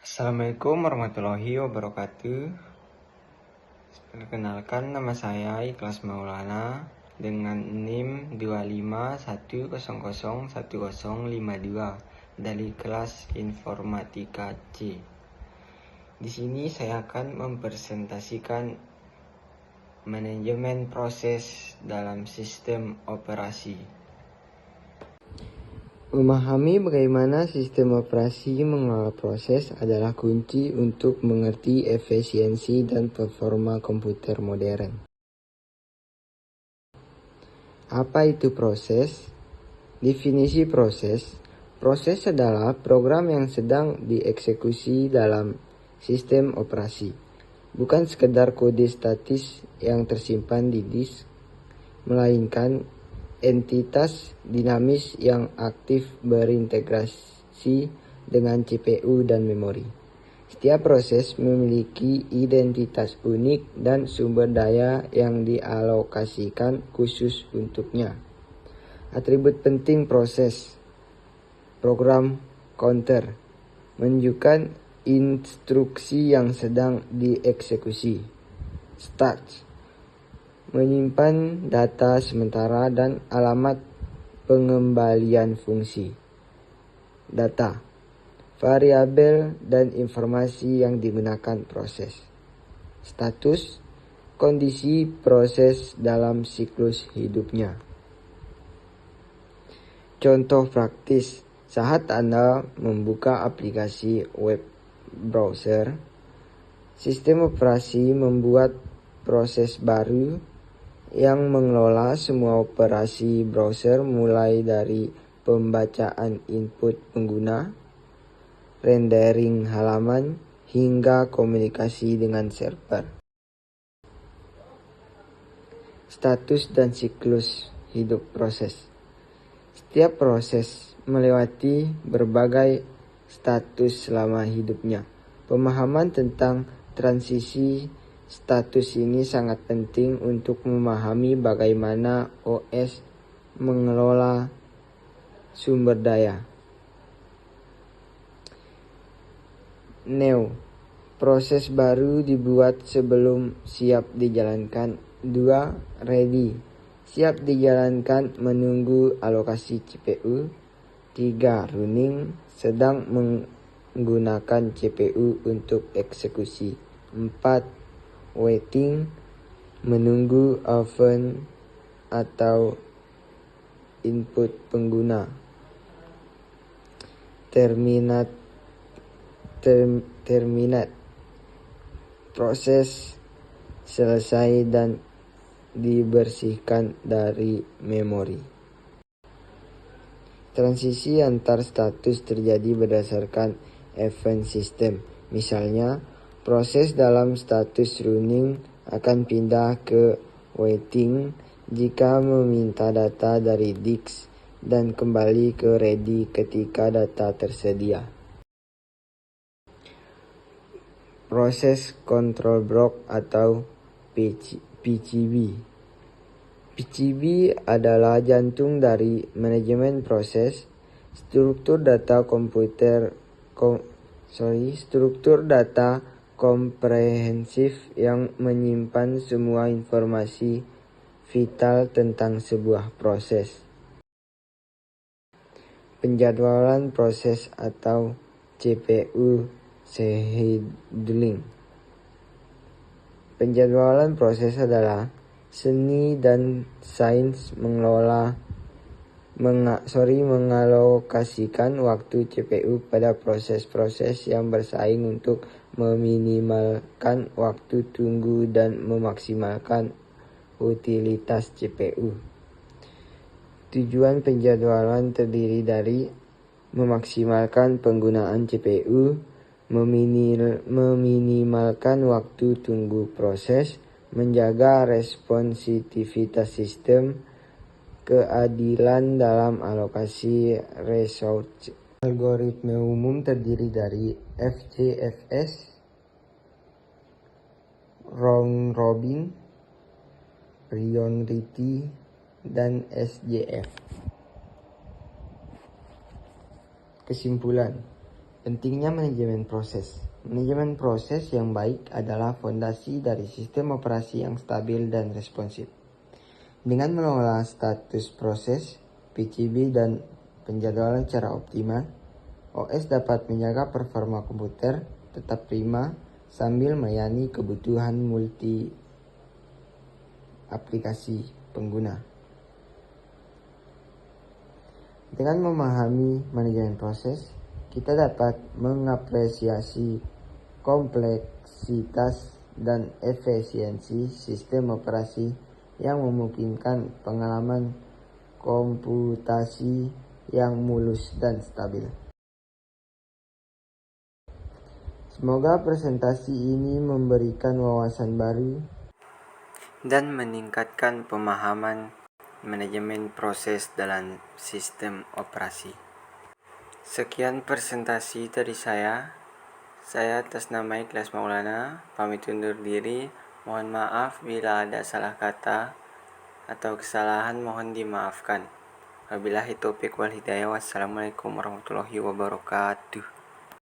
Assalamualaikum warahmatullahi wabarakatuh. Perkenalkan, nama saya Ikhlas Maulana dengan NIM 251001052 dari kelas Informatika C. Di sini saya akan mempresentasikan manajemen proses dalam sistem operasi. Memahami bagaimana sistem operasi mengelola proses adalah kunci untuk mengerti efisiensi dan performa komputer modern. Apa itu proses? Definisi proses. Proses adalah program yang sedang dieksekusi dalam sistem operasi. Bukan sekedar kode statis yang tersimpan di disk, melainkan entitas dinamis yang aktif berintegrasi dengan CPU dan memori. Setiap proses memiliki identitas unik dan sumber daya yang dialokasikan khusus untuknya. Atribut penting proses: program counter, menunjukkan instruksi yang sedang dieksekusi. Start, menyimpan data sementara dan alamat pengembalian fungsi. Data, variabel dan informasi yang digunakan proses. Status, kondisi proses dalam siklus hidupnya. Contoh praktis, saat Anda membuka aplikasi web browser, sistem operasi membuat proses baru yang mengelola semua operasi browser mulai dari pembacaan input pengguna, rendering halaman, hingga komunikasi dengan server. Status dan siklus hidup proses. Setiap proses melewati berbagai status selama hidupnya. Pemahaman tentang transisi status ini sangat penting untuk memahami bagaimana OS mengelola sumber daya. New, proses baru dibuat sebelum siap dijalankan. 2. Ready, siap dijalankan menunggu alokasi CPU. 3. Running, sedang menggunakan CPU untuk eksekusi. 4. Waiting, menunggu event atau input pengguna. Terminate, proses selesai dan dibersihkan dari memori. Transisi antar status terjadi berdasarkan event system. Misalnya, proses dalam status running akan pindah ke waiting jika meminta data dari disk dan kembali ke ready ketika data tersedia. Proses control block atau PCB. PCB adalah jantung dari manajemen proses. Struktur data komprehensif yang menyimpan semua informasi vital tentang sebuah proses. Penjadwalan proses atau CPU scheduling. Penjadwalan proses adalah seni dan sains mengalokasikan waktu CPU pada proses-proses yang bersaing untuk meminimalkan waktu tunggu dan memaksimalkan utilitas CPU. Tujuan penjadwalan terdiri dari memaksimalkan penggunaan CPU, meminimalkan waktu tunggu proses, menjaga responsivitas sistem, keadilan dalam alokasi resource. Algoritma umum terdiri dari FCFS, round robin, priority, dan SJF. Kesimpulan, Pentingnya manajemen proses. Manajemen proses yang baik adalah fondasi dari sistem operasi yang stabil dan responsif. Dengan mengelola status proses, PCB, dan penjadwalan secara optimal, OS dapat menjaga performa komputer tetap prima sambil melayani kebutuhan multi aplikasi pengguna. Dengan memahami manajemen proses, kita dapat mengapresiasi kompleksitas dan efisiensi sistem operasi yang memungkinkan pengalaman komputasi yang mulus dan stabil. Semoga presentasi ini memberikan wawasan baru dan meningkatkan pemahaman manajemen proses dalam sistem operasi. Sekian presentasi dari saya. Saya atas nama Ikhlas Maulana pamit undur diri. Mohon maaf bila ada salah kata atau kesalahan, mohon dimaafkan. Wabillahi taufiq wal hidayah. Wassalamualaikum warahmatullahi wabarakatuh.